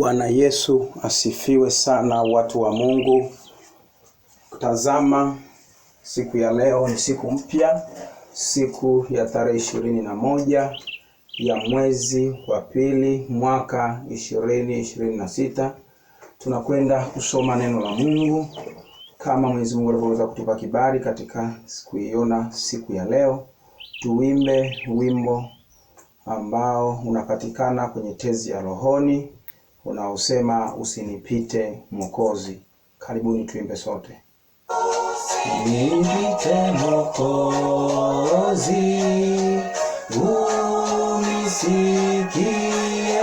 Bwana Yesu asifiwe sana, watu wa Mungu. Tazama, siku ya leo ni siku mpya, siku ya tarehe 21 ya mwezi wa pili mwaka 2026. Tunakwenda kusoma neno la Mungu kama Mwenyezi Mungu alivyoweza kutupa kibali katika kuiona siku ya leo. Tuimbe wimbo ambao unapatikana kwenye tezi ya rohoni unaosema usinipite Mwokozi. Karibuni tuimbe sote. Usinipite Mwokozi, unisikie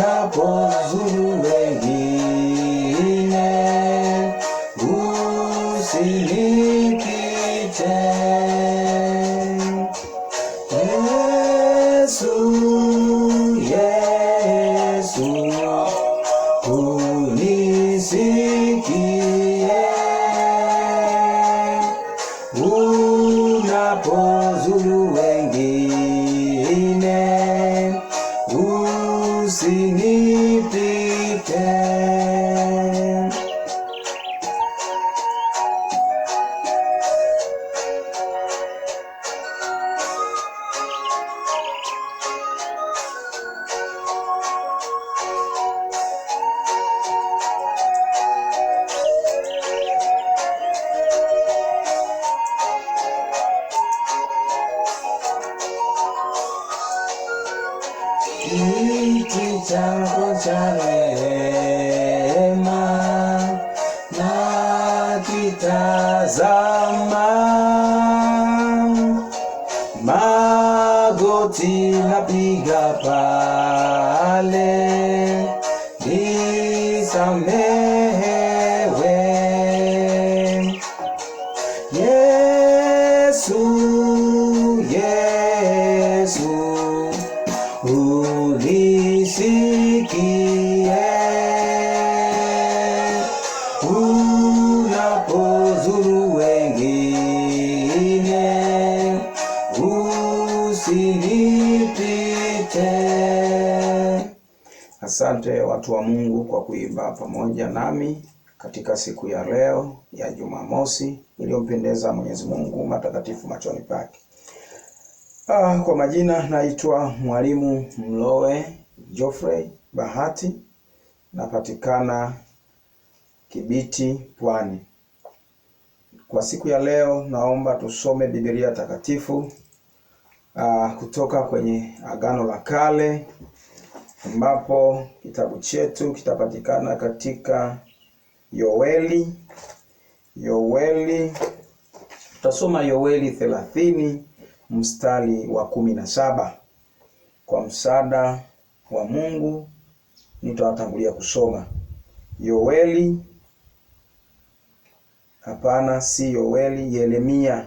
unapozuru wengine, usinipite Yesu, unisikie unapozuru wengine, usinipite. Kiti chako cha rehema nakitazama, magoti napiga pale, nisamehewe Yesu, unisikie unapozuru wengine, usinipite. Asante watu wa Mungu kwa kuimba pamoja nami katika siku ya leo ya Jumamosi iliyompendeza Mwenyezi Mungu matakatifu machoni pake. Kwa majina naitwa Mwalimu Mlowe Geoffrey Bahati, napatikana Kibiti, Pwani. Kwa siku ya leo naomba tusome Biblia takatifu kutoka kwenye Agano la Kale, ambapo kitabu chetu kitapatikana katika Yoeli. Tutasoma Yoeli 30 mstari wa 17. Kwa msaada wa Mungu nitawatangulia kusoma Yoeli. Hapana, si Yoeli, Yeremia.